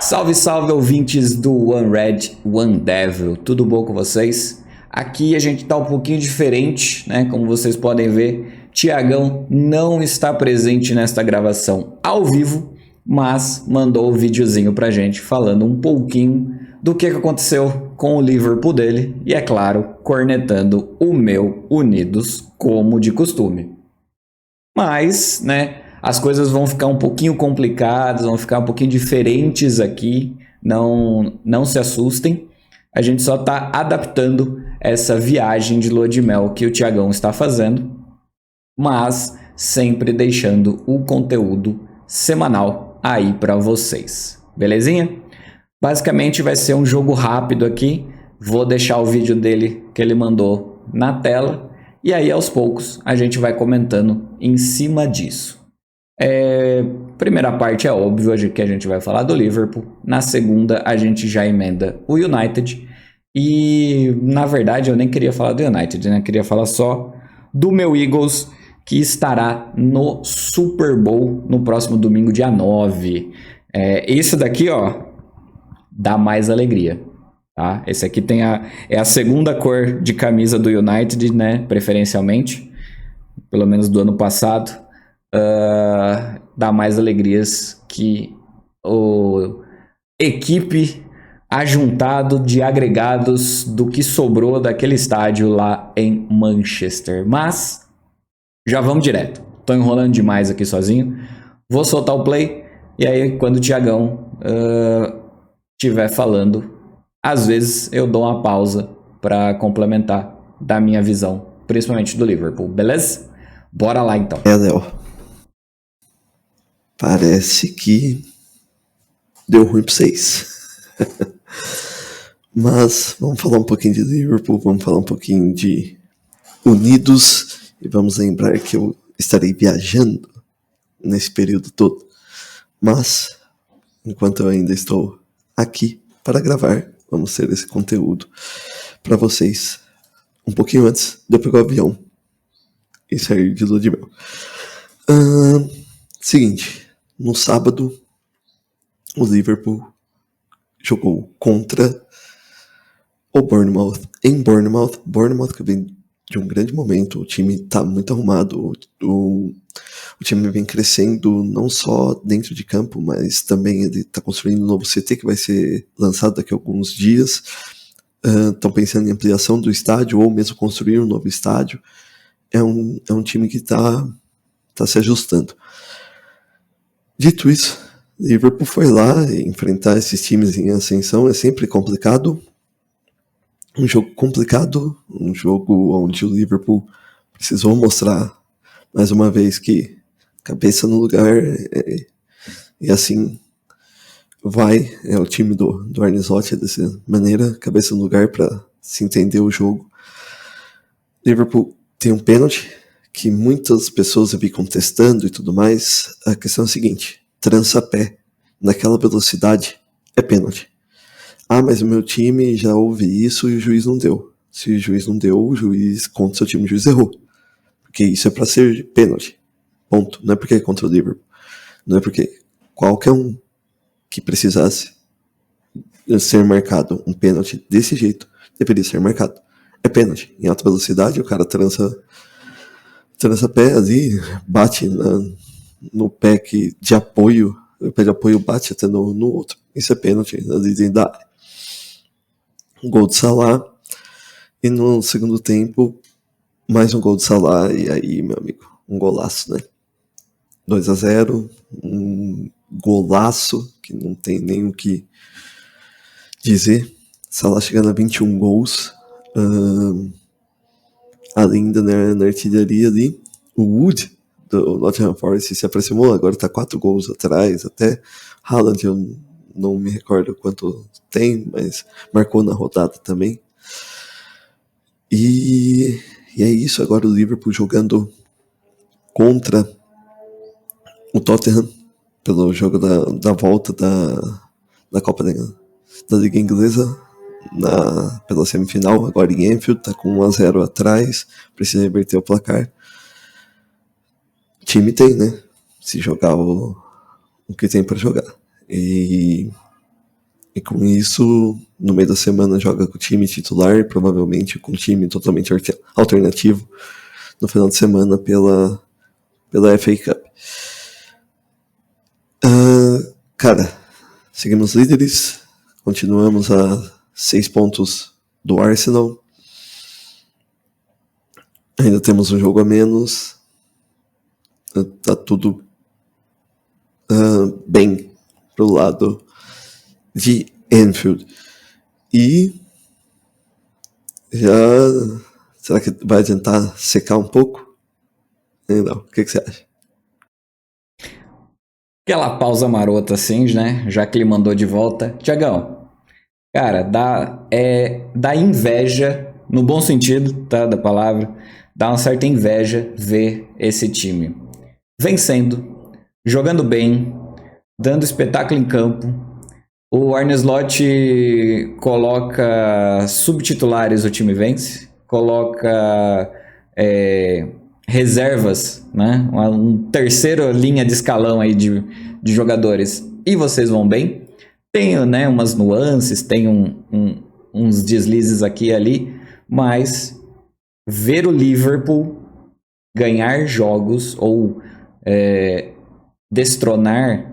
Salve, salve ouvintes do One Red, One Devil, tudo bom com vocês? Aqui a gente tá um pouquinho diferente, né? Como vocês podem ver, Tiagão não está presente nesta gravação ao vivo, mas mandou um videozinho pra gente falando um pouquinho do que aconteceu com o Liverpool dele e, é claro, cornetando o meu Unidos como de costume. Mas, né, as coisas vão ficar um pouquinho complicadas, vão ficar um pouquinho diferentes aqui, não se assustem. A gente só está adaptando essa viagem de lua de mel que o Tiagão está fazendo, mas sempre deixando o conteúdo semanal aí para vocês. Belezinha? Basicamente vai ser um jogo rápido aqui, vou deixar o vídeo dele que ele mandou na tela. E aí, aos poucos, a gente vai comentando em cima disso. Primeira parte é óbvio que a gente vai falar do Liverpool. Na segunda, a gente já emenda o United. E, na verdade, eu nem queria falar do United, né? Eu queria falar só do meu Eagles, que estará no Super Bowl no próximo domingo, dia 9. Esse daqui, ó, dá mais alegria. Tá? Esse aqui é a segunda cor de camisa do United, né? Preferencialmente, pelo menos do ano passado. Dá mais alegrias que o equipe ajuntado de agregados do que sobrou daquele estádio lá em Manchester. Mas já vamos direto. Tô enrolando demais aqui sozinho. Vou soltar o play e aí quando o Tiagão estiver falando, às vezes eu dou uma pausa para complementar da minha visão, principalmente do Liverpool, beleza? Bora lá então. Léo. Parece que deu ruim pra vocês. Mas vamos falar um pouquinho de Liverpool, vamos falar um pouquinho de Unidos e vamos lembrar que eu estarei viajando nesse período todo. Mas, enquanto eu ainda estou aqui para gravar, vamos ter esse conteúdo para vocês um pouquinho antes de eu pegar o avião e sair de lua de mel. Seguinte, no sábado o Liverpool jogou contra o Bournemouth em Bournemouth. Bournemouth que vem de um grande momento, o time está muito arrumado, o time vem crescendo não só dentro de campo, mas também ele está construindo um novo CT que vai ser lançado daqui a alguns dias. Estão pensando em ampliação do estádio ou mesmo construir um novo estádio. É um time que está se ajustando. Dito isso, Liverpool foi lá enfrentar esses times em ascensão. É sempre complicado. Um jogo complicado, um jogo onde o Liverpool precisou mostrar mais uma vez que cabeça no lugar e assim vai, é o time do Arne Slot dessa maneira, cabeça no lugar para se entender o jogo. Liverpool tem um pênalti que muitas pessoas eu vi contestando e tudo mais. A questão é a seguinte: trança pé naquela velocidade é pênalti. Ah, mas o meu time já ouve isso e o juiz não deu. Se o juiz não deu, o juiz contra o seu time, o juiz errou. Porque isso é pra ser pênalti. Ponto. Não é porque é contra o Liverpool. Não é porque qualquer um que precisasse ser marcado um pênalti desse jeito deveria ser marcado. É pênalti. Em alta velocidade, o cara trança pé ali, bate no pé de apoio. O pé de apoio bate até no outro. Isso é pênalti ali dentro da área. Gol de Salah. E no segundo tempo, mais um gol de Salah. E aí, meu amigo, um golaço, né? 2-0, um golaço que não tem nem o que dizer. Salah chegando a 21 gols. Além da na artilharia ali, o Wood do Nottingham Forest se aproximou, agora tá 4 gols atrás. Até Haaland, eu não me recordo quanto tem, mas marcou na rodada também. E é isso, agora o Liverpool jogando contra o Tottenham pelo jogo da volta da Copa da Liga Inglesa pela semifinal, agora em Anfield, tá com 1-0 atrás, precisa reverter o placar. Time tem, né? Se jogar o que tem para jogar. E E com isso, no meio da semana joga com o time titular, provavelmente com um time totalmente alternativo, no final de semana pela FA Cup. Cara, seguimos líderes, continuamos a 6 pontos do Arsenal. Ainda temos um jogo a menos. Tá tudo bem pro lado de Anfield. E já... será que vai tentar secar um pouco? Não, o que você acha? Aquela pausa marota assim, né? Já que ele mandou de volta. Tiagão, cara, dá inveja, no bom sentido, tá, da palavra, dá uma certa inveja ver esse time vencendo, jogando bem, dando espetáculo em campo. O Arne Slot coloca subtitulares, o time vence, coloca reservas, né? Uma terceira linha de escalão aí de jogadores, e vocês vão bem. Tem, né, umas nuances, tem uns deslizes aqui e ali, mas ver o Liverpool ganhar jogos ou destronar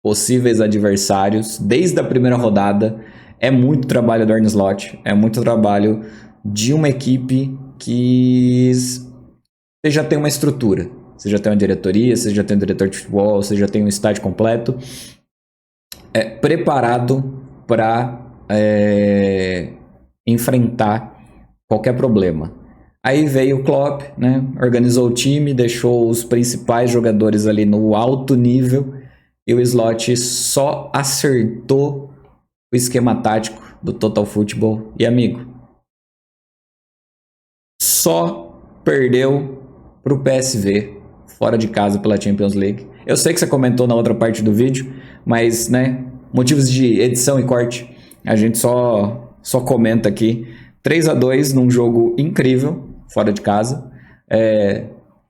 possíveis adversários desde a primeira rodada é muito trabalho do Arne Slot, é muito trabalho de uma equipe que você já tem uma estrutura, você já tem uma diretoria, você já tem um diretor de futebol, você já tem um estádio completo preparado para enfrentar qualquer problema. Aí veio o Klopp, né? Organizou o time, deixou os principais jogadores ali no alto nível e o Slot só acertou o esquema tático do Total Football. E amigo, só perdeu para o PSV fora de casa pela Champions League. Eu sei que você comentou na outra parte do vídeo, mas, né, motivos de edição e corte, a gente só comenta aqui. 3-2 num jogo incrível, fora de casa.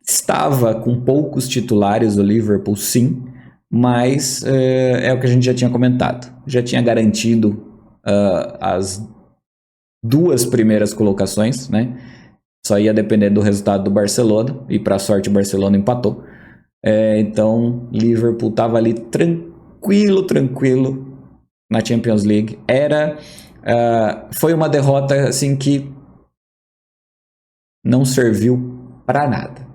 Estava com poucos titulares o Liverpool, sim, mas é o que a gente já tinha comentado. Já tinha garantido as 2 primeiras colocações, né? Só ia depender do resultado do Barcelona, e para sorte o Barcelona empatou. Então, Liverpool estava ali tranquilo na Champions League. Foi uma derrota assim que não serviu para nada.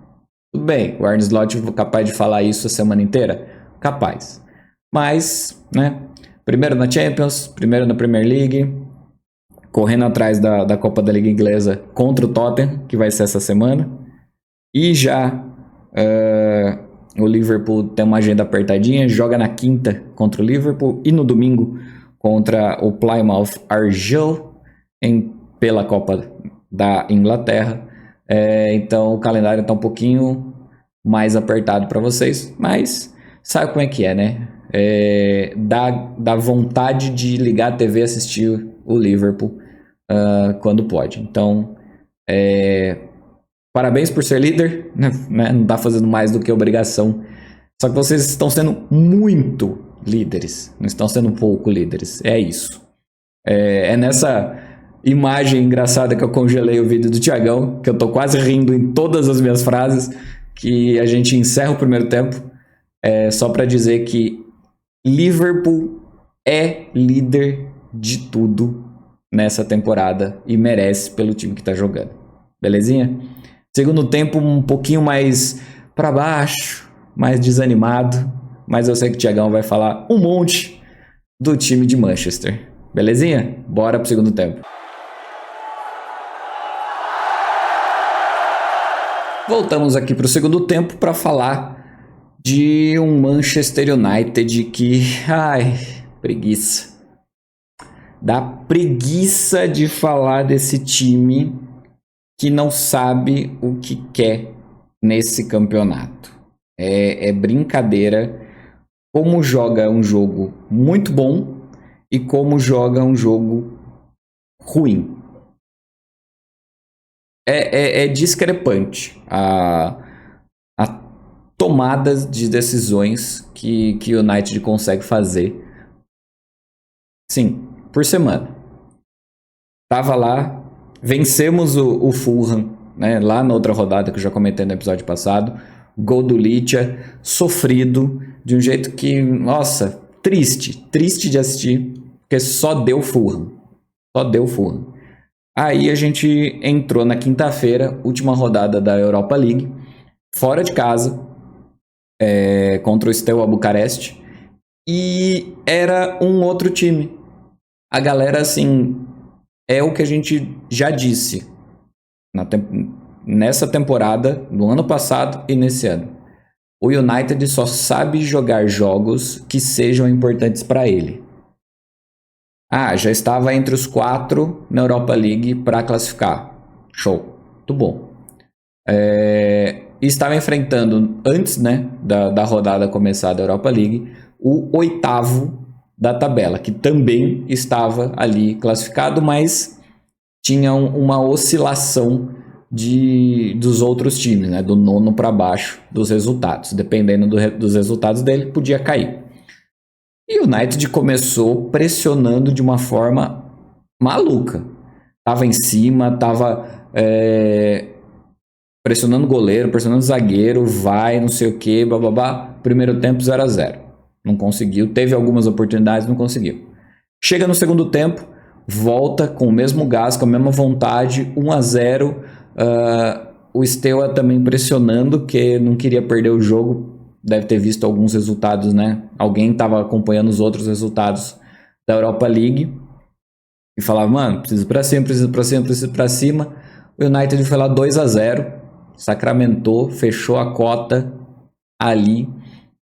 Tudo bem, o Arne Slot foi capaz de falar isso a semana inteira? Capaz. Mas, né, primeiro na Champions, primeiro na Premier League, correndo atrás da Copa da Liga Inglesa contra o Tottenham, que vai ser essa semana. E já o Liverpool tem uma agenda apertadinha, joga na quinta contra o Liverpool e no domingo contra o Plymouth Argyle pela Copa da Inglaterra. Então o calendário está um pouquinho mais apertado para vocês, mas sabe como é que é, né? Dá vontade de ligar a TV e assistir o Liverpool quando pode. Então, parabéns por ser líder, né? Não está fazendo mais do que obrigação. Só que vocês estão sendo muito líderes, não estão sendo pouco líderes. É isso. É nessa imagem engraçada que eu congelei o vídeo do Tiagão, que eu tô quase rindo em todas as minhas frases, que a gente encerra o primeiro tempo. Só para dizer que Liverpool é líder de tudo nessa temporada e merece pelo time que tá jogando. Belezinha? Segundo tempo um pouquinho mais para baixo, mais desanimado, mas eu sei que o Tiagão vai falar um monte do time de Manchester. Belezinha? Bora pro segundo tempo. Voltamos aqui pro segundo tempo para falar de um Manchester United que... ai, preguiça. Dá preguiça de falar desse time que não sabe o que quer nesse campeonato. É brincadeira como joga um jogo muito bom e como joga um jogo ruim. É discrepante a tomada de decisões que o United consegue fazer Sim, por semana. Tava lá, vencemos o Fulham, né, lá na outra rodada que eu já comentei no episódio passado. Gol do Licha, sofrido, de um jeito que, nossa, triste de assistir, porque só deu Fulham. Só deu Fulham. Aí a gente entrou na quinta-feira, última rodada da Europa League, fora de casa, contra o Steaua Bucareste, e era um outro time. A galera, assim, é o que a gente já disse nessa temporada, no ano passado e nesse ano. O United só sabe jogar jogos que sejam importantes para ele. Já estava entre os 4 na Europa League para classificar. Show, muito bom. E estava enfrentando, antes, né, da rodada começar da Europa League, o 8º da tabela, que também estava ali classificado, mas tinha uma oscilação dos outros times, né, do 9º para baixo dos resultados. Dependendo dos resultados dele, podia cair. E o United começou pressionando de uma forma maluca. Tava em cima, tava pressionando o goleiro, pressionando o zagueiro, vai, não sei o que, bababá. Primeiro tempo 0-0. Não conseguiu. Teve algumas oportunidades, não conseguiu. Chega no segundo tempo, volta com o mesmo gás, com a mesma vontade, 1-0. O Steaua também pressionando, que não queria perder o jogo. Deve ter visto alguns resultados, né? Alguém estava acompanhando os outros resultados da Europa League e falava, mano, preciso pra cima. O United foi lá 2-0, sacramentou, fechou a cota ali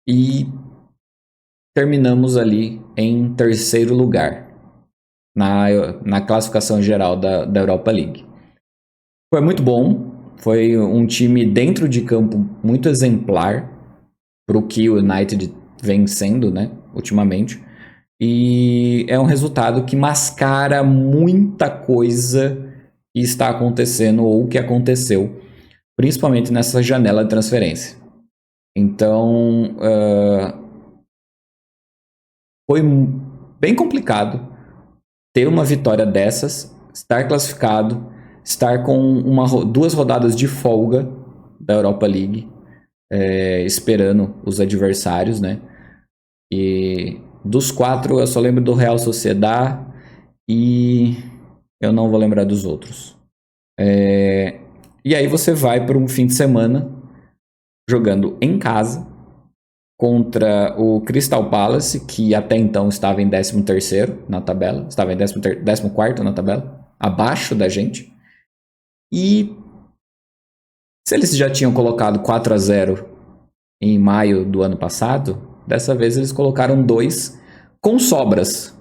e terminamos ali em terceiro lugar na classificação geral da Europa League. Foi muito bom, foi um time dentro de campo muito exemplar para o que o United vem sendo, né, ultimamente. E é um resultado que mascara muita coisa que está acontecendo ou que aconteceu, principalmente nessa janela de transferência. Então, foi bem complicado ter uma vitória dessas, estar classificado, estar com 2 rodadas de folga da Europa League, esperando os adversários, né? E dos 4 eu só lembro do Real Sociedad e eu não vou lembrar dos outros. E aí você vai para um fim de semana jogando em casa contra o Crystal Palace, que até então estava em 13º na tabela, estava em 14º na tabela, abaixo da gente. E se eles já tinham colocado 4-0 em maio do ano passado, dessa vez eles colocaram 2 com sobras,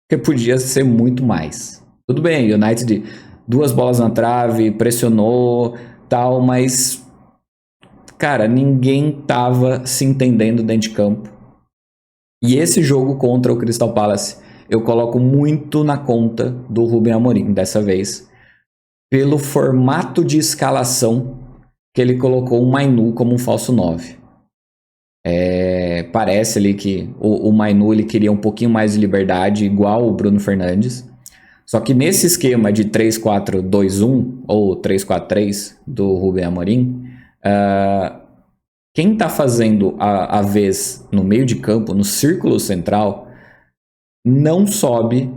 que podia ser muito mais. Tudo bem, United 2 bolas na trave, pressionou, tal, mas cara, ninguém tava se entendendo dentro de campo. E esse jogo contra o Crystal Palace, eu coloco muito na conta do Ruben Amorim dessa vez, pelo formato de escalação que ele colocou o Mainu como um falso 9. Parece ali que o Mainu ele queria um pouquinho mais de liberdade, igual o Bruno Fernandes. Só que nesse esquema de 3-4-2-1 ou 3-4-3 do Ruben Amorim, quem está fazendo a vez no meio de campo, no círculo central, não sobe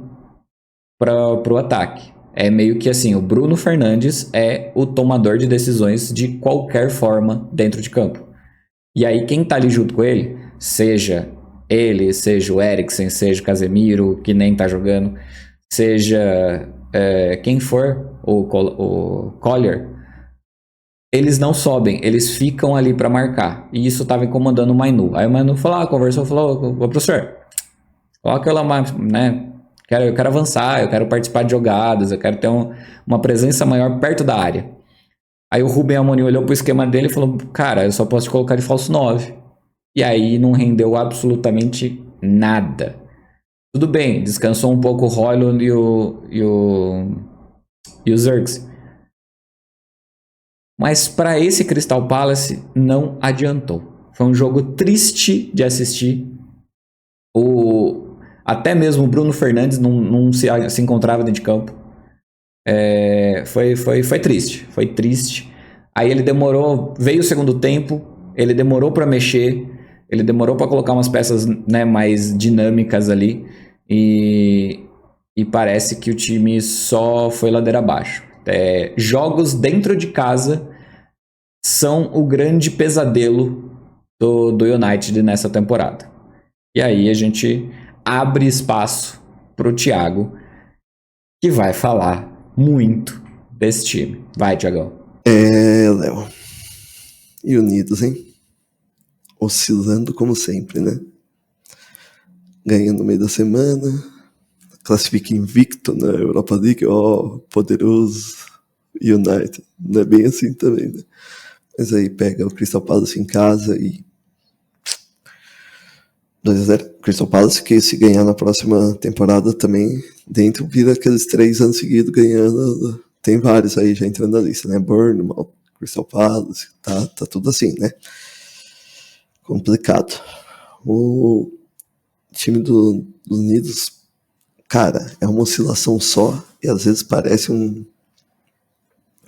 para o ataque. É meio que assim, o Bruno Fernandes é o tomador de decisões de qualquer forma dentro de campo. E aí quem tá ali junto com ele, seja ele, seja o Eriksen, seja o Casemiro, que nem tá jogando, seja quem for, o Collier, eles não sobem, eles ficam ali para marcar. E isso tava incomodando o Mainu. Aí o Mainu falou, conversou, falou, professor, coloca ela mais, né? Eu quero avançar, eu quero participar de jogadas, eu quero ter uma presença maior perto da área. Aí o Ruben Amorim olhou pro esquema dele e falou, cara, eu só posso te colocar de falso 9. E aí não rendeu absolutamente nada. Tudo bem, descansou um pouco o Højlund e o Zirkzee. Mas para esse Crystal Palace não adiantou. Foi um jogo triste de assistir. Até mesmo o Bruno Fernandes não se encontrava dentro de campo. Foi triste, foi triste. Aí ele demorou, veio o segundo tempo, ele demorou para mexer, ele demorou para colocar umas peças, né, mais dinâmicas ali e parece que o time só foi ladeira abaixo. Jogos dentro de casa são o grande pesadelo do United nessa temporada. E aí a gente abre espaço pro Thiago, que vai falar muito desse time. Vai, Thiagão. Léo. E unidos, hein? Oscilando como sempre, né? Ganha no meio da semana, classifica invicto na Europa League, poderoso United. Não é bem assim também, né? Mas aí pega o Crystal Palace em casa e 2-0. Crystal Palace, que se ganhar na próxima temporada também, dentro vira aqueles 3 anos seguidos ganhando. Tem vários aí já entrando na lista, né? Bournemouth, Crystal Palace, tá tudo assim, né? Complicado. O time dos Unidos, cara, é uma oscilação só e às vezes parece um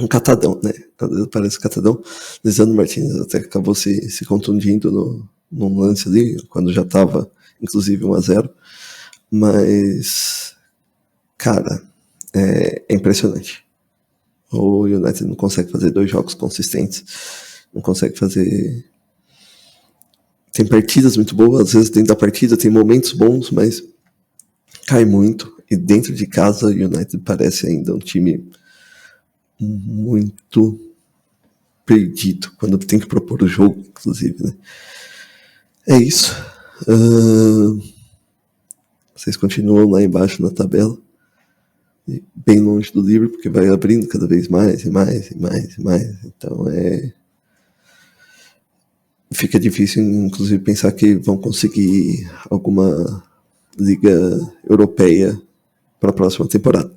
catadão, né? Às vezes parece um catadão. Lisandro Martins até acabou se contundindo num lance ali, quando já estava, inclusive, 1-0. Mas, cara, é impressionante. O United não consegue fazer 2 jogos consistentes, não consegue fazer... Tem partidas muito boas, às vezes dentro da partida tem momentos bons, mas cai muito. E dentro de casa, o United parece ainda um time muito perdido quando tem que propor o jogo, inclusive, né? É isso. Vocês continuam lá embaixo na tabela, bem longe do Liverpool, porque vai abrindo cada vez mais e mais e mais e mais. Então fica difícil, inclusive, pensar que vão conseguir alguma liga europeia para a próxima temporada.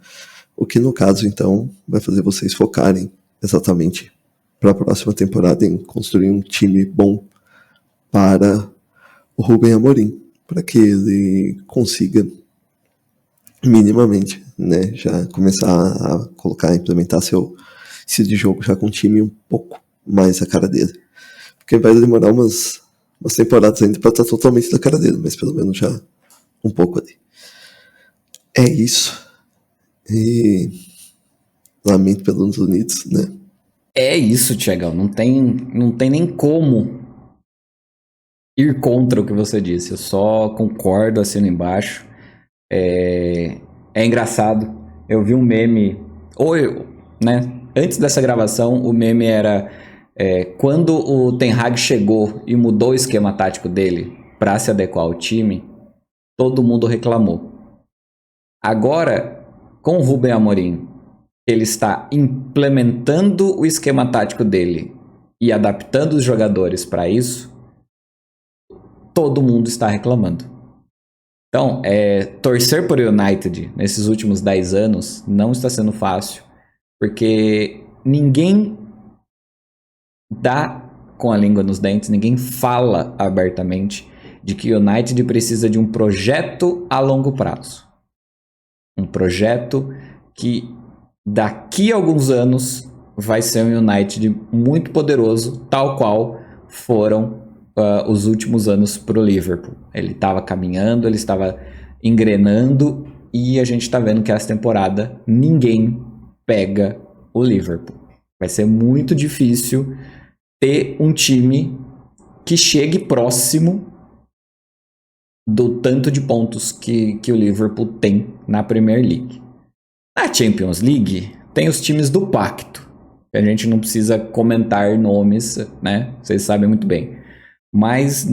O que, no caso, então, vai fazer vocês focarem exatamente para a próxima temporada em construir um time bom para o Rubem Amorim, para que ele consiga minimamente, né, já começar a colocar, implementar seu estilo de jogo já com um time um pouco mais a cara dele. Porque vai demorar umas temporadas ainda para estar totalmente na cara dele, mas pelo menos já um pouco ali. É isso. E lamento pelos Unidos, né? É isso, Thiagão. Não tem nem como ir contra o que você disse. Eu só concordo, assino embaixo. É engraçado. Eu vi um meme, né? Antes dessa gravação, o meme era quando o Ten Hag chegou e mudou o esquema tático dele para se adequar ao time, todo mundo reclamou. Agora, com o Rubem Amorim, ele está implementando o esquema tático dele e adaptando os jogadores para isso, todo mundo está reclamando. Então, torcer por United nesses últimos 10 anos não está sendo fácil, porque ninguém dá com a língua nos dentes, ninguém fala abertamente de que o United precisa de um projeto a longo prazo. Um projeto que daqui a alguns anos vai ser um United muito poderoso, tal qual foram os últimos anos para o Liverpool. Ele estava caminhando, ele estava engrenando e a gente está vendo que essa temporada ninguém pega o Liverpool. Vai ser muito difícil ter um time que chegue próximo do tanto de pontos que o Liverpool tem na Premier League. Na Champions League, tem os times do Pacto, que a gente não precisa comentar nomes, né? Vocês sabem muito bem. Mas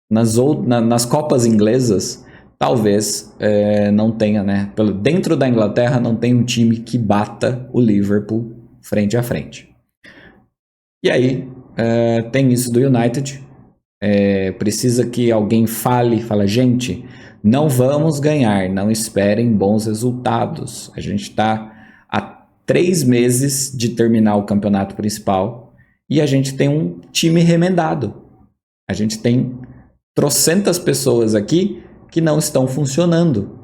nas Copas inglesas, talvez não tenha, né? Dentro da Inglaterra, não tem um time que bata o Liverpool frente a frente. E aí, tem isso do United. Precisa que alguém fala, gente, não vamos ganhar, não esperem bons resultados. A gente está há 3 meses de terminar o campeonato principal e a gente tem um time remendado. A gente tem trocentas pessoas aqui que não estão funcionando.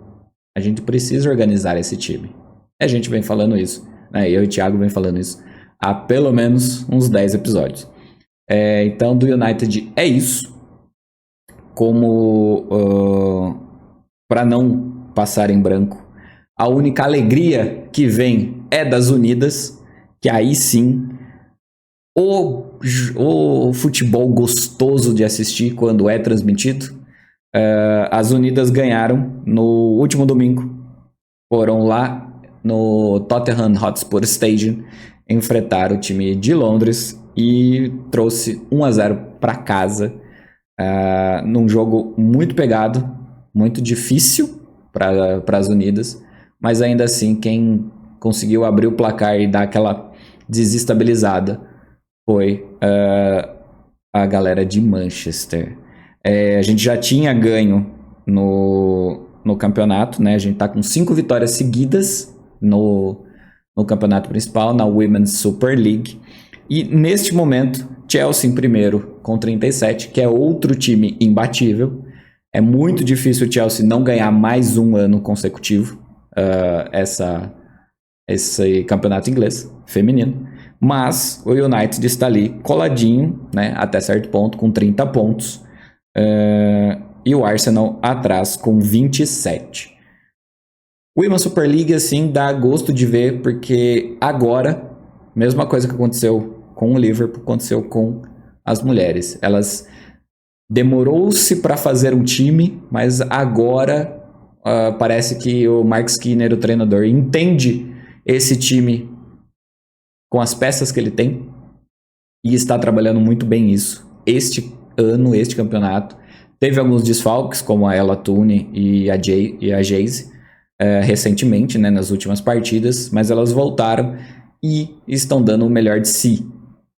A gente precisa organizar esse time. A gente vem falando isso, né? Eu e o Thiago vem falando isso há pelo menos uns 10 episódios. Então, do United é isso. Como para não passar em branco, a única alegria que vem é das Unidas, que aí sim o futebol gostoso de assistir quando é transmitido. As Unidas ganharam no último domingo, foram lá no Tottenham Hotspur Stadium enfrentar o time de Londres e trouxe 1-0 para casa, num jogo muito pegado, muito difícil para as Unidas, mas ainda assim quem conseguiu abrir o placar e dar aquela desestabilizada foi a galera de Manchester. A gente já tinha ganho no campeonato, né? A gente tá com 5 vitórias seguidas no campeonato principal, na Women's Super League. E neste momento, Chelsea em primeiro com 37, que é outro time imbatível. É muito difícil o Chelsea não ganhar mais um ano consecutivo esse campeonato inglês feminino. Mas o United está ali coladinho, né, até certo ponto, com 30 pontos. E o Arsenal atrás com 27. O Women's Super League, assim, dá gosto de ver, porque agora, mesma coisa que aconteceu com o Liverpool, aconteceu com as mulheres. Elas demorou-se para fazer um time, mas agora parece que o Mark Skinner, o treinador, entende esse time com as peças que ele tem e está trabalhando muito bem isso. Este ano, este campeonato, teve alguns desfalques, como a Ella Toone e a Jayce, recentemente, né, nas últimas partidas, mas elas voltaram e estão dando o melhor de si.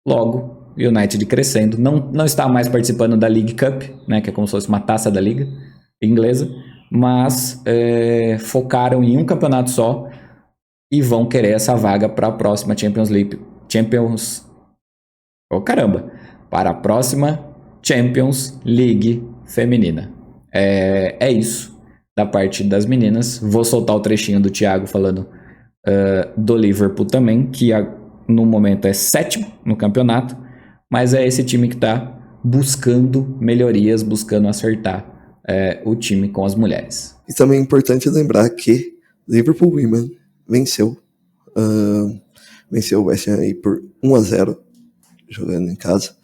Logo, o United crescendo, não está mais participando da League Cup, né, que é como se fosse uma taça da liga inglesa, mas focaram em um campeonato só e vão querer essa vaga para a próxima Champions League. Para a próxima Champions League feminina. É isso da parte das meninas. Vou soltar o trechinho do Thiago falando do Liverpool também, que no momento é 7º no campeonato, mas é esse time que está buscando melhorias, buscando acertar o time com as mulheres. E também é importante lembrar que Liverpool Women venceu o West Ham aí por 1-0, jogando em casa.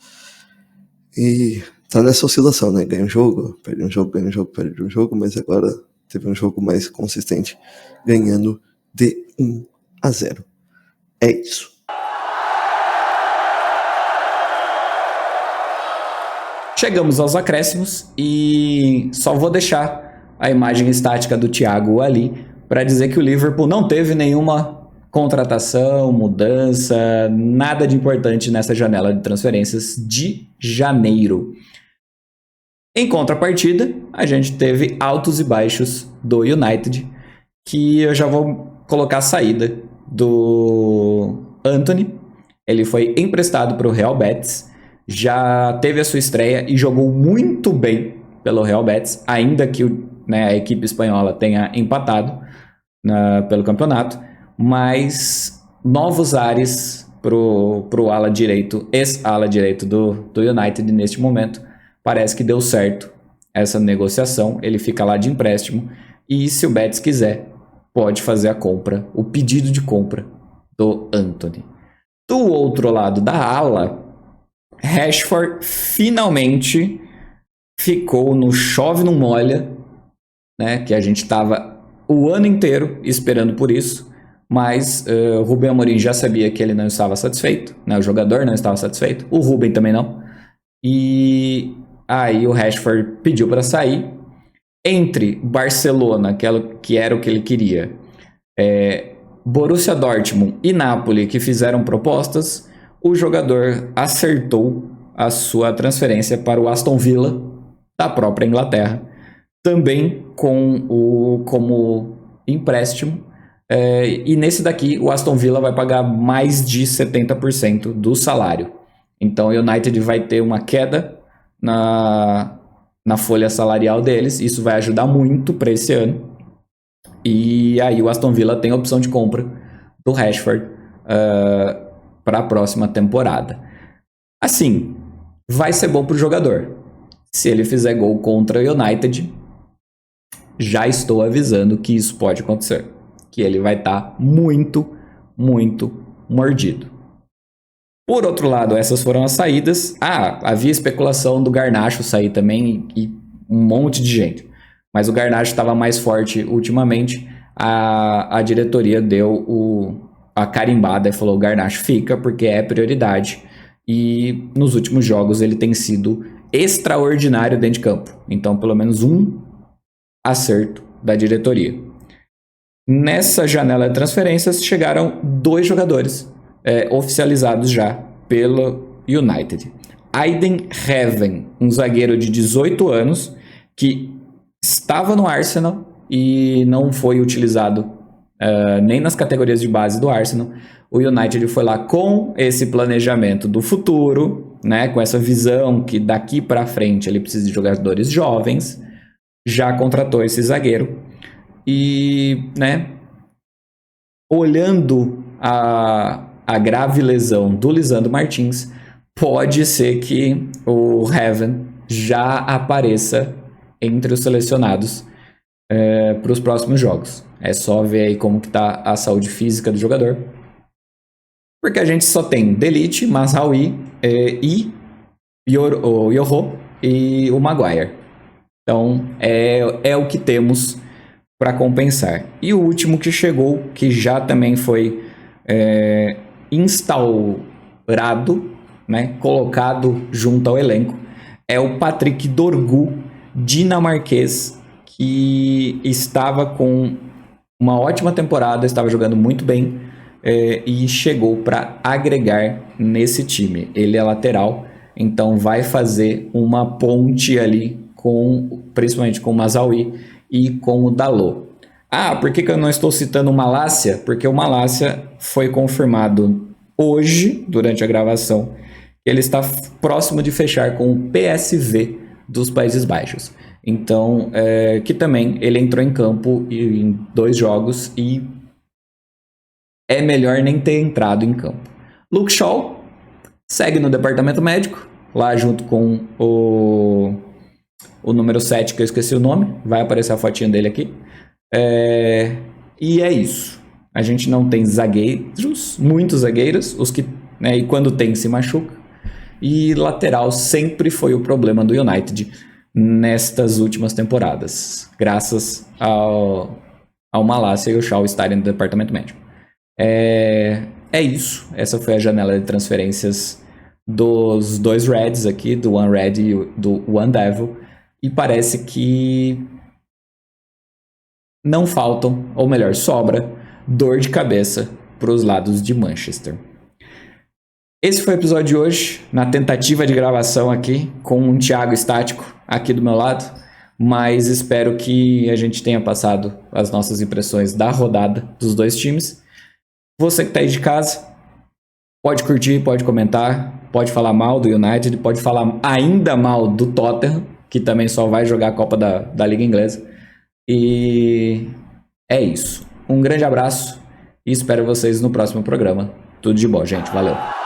E tá nessa oscilação, né? Ganha um jogo, perde um jogo, ganha um jogo, perde um jogo, mas agora teve um jogo mais consistente, ganhando de 1-0. É isso. Chegamos aos acréscimos e só vou deixar a imagem estática do Thiago ali para dizer que o Liverpool não teve nenhuma contratação, mudança, nada de importante nessa janela de transferências de janeiro. Em contrapartida, a gente teve altos e baixos do United, que eu já vou colocar a saída do Antony. Ele foi emprestado para o Real Betis, já teve a sua estreia e jogou muito bem pelo Real Betis, ainda que a equipe espanhola tenha empatado pelo campeonato, mas novos ares pro ala direito, ex-ala direito do United neste momento. Parece que deu certo essa negociação, ele fica lá de empréstimo e se o Betis quiser, pode fazer a compra, o pedido de compra do Antony. Do outro lado da ala, Rashford finalmente ficou no chove não molha, né, que a gente estava o ano inteiro esperando por isso, mas o Rubem Amorim já sabia que ele não estava satisfeito, né, o jogador não estava satisfeito, o Rubem também não, e aí o Rashford pediu para sair. Entre Barcelona, que era o que ele queria, Borussia Dortmund e Napoli, que fizeram propostas, o jogador acertou a sua transferência para o Aston Villa, da própria Inglaterra, também como empréstimo. E nesse daqui, o Aston Villa vai pagar mais de 70% do salário. Então, o United vai ter uma queda na na folha salarial deles. Isso vai ajudar muito para esse ano. E aí o Aston Villa tem a opção de compra do Rashford para a próxima temporada. Assim, vai ser bom para o jogador. Se ele fizer gol contra o United, já estou avisando que isso pode acontecer. Que ele vai estar muito, muito mordido. Por outro lado, essas foram as saídas. Havia especulação do Garnacho sair também e um monte de gente. Mas o Garnacho estava mais forte ultimamente. A diretoria deu a carimbada e falou: o Garnacho fica porque é prioridade. E nos últimos jogos ele tem sido extraordinário dentro de campo. Então, pelo menos um acerto da diretoria. Nessa janela de transferências, chegaram 2 jogadores oficializados já pelo United. Aiden Heaven, um zagueiro de 18 anos que estava no Arsenal e não foi utilizado nem nas categorias de base do Arsenal. O United foi lá com esse planejamento do futuro, né, com essa visão que daqui para frente ele precisa de jogadores jovens, já contratou esse zagueiro e, né, olhando a grave lesão do Lisandro Martins, pode ser que o Heaven já apareça entre os selecionados para os próximos jogos. É só ver aí como que tá a saúde física do jogador. Porque a gente só tem Delite, Mazraoui e o Yoho e o Maguire. Então é o que temos para compensar. E o último que chegou, que já também foi instaurado, né, colocado junto ao elenco, é o Patrick Dorgu, dinamarquês, que estava com uma ótima temporada, estava jogando muito bem e chegou para agregar nesse time. Ele é lateral, então vai fazer uma ponte ali principalmente com o Mazraoui e com o Dalot. Por que eu não estou citando o Malásia? Porque o Malásia foi confirmado hoje, durante a gravação, que ele está próximo de fechar com o PSV dos Países Baixos. Então, que também ele entrou em campo em 2 jogos e é melhor nem ter entrado em campo. Luke Shaw segue no departamento médico, lá junto com o número 7, que eu esqueci o nome, vai aparecer a fotinha dele aqui. E é isso. A gente não tem zagueiros, muitos zagueiros, os que, né, e quando tem se machuca. E lateral sempre foi o problema do United nestas últimas temporadas, graças ao Malásia e o Shaw estarem no departamento médico. É isso. Essa foi a janela de transferências dos 2 Reds aqui, do One Red e do One Devil. E parece que não faltam, ou melhor, sobra dor de cabeça para os lados de Manchester. Esse foi o episódio de hoje, na tentativa de gravação aqui, com um Thiago estático aqui do meu lado, mas espero que a gente tenha passado as nossas impressões da rodada dos 2 times. Você que está aí de casa, pode curtir, pode comentar, pode falar mal do United, pode falar ainda mal do Tottenham, que também só vai jogar a Copa da Liga Inglesa. E é isso. Um grande abraço e espero vocês no próximo programa. Tudo de bom, gente. Valeu.